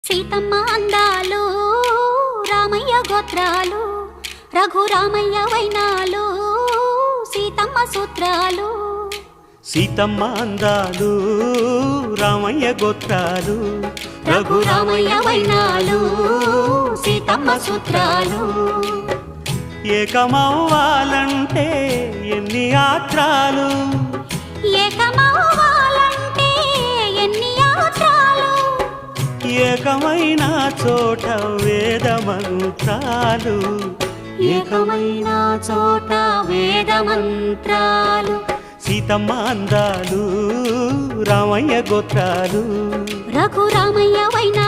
సీతమ్మ అందాలు రామయ్య గోత్రాలు రఘురామయ్య వైనాలు సీతమ్మ సూత్రాలు. సీతమ్మ అందాలు రామయ్య గోత్రాలు రఘురామయ్య వైనాలు సీతమ్మ సూత్రాలు. ఏకమవ్వాలంటే ఎన్ని యాత్రాలు, ఏకమవ్వాలంటే ఎన్ని యాత్రాలు, ఏకమైన చోట వేద మంత్రాలు, ఏకమైన చోట వేద మంత్రాలు. సీతమ్మ అందాలు రామయ్య గోత్రాలు రఘురామయ్య వైనా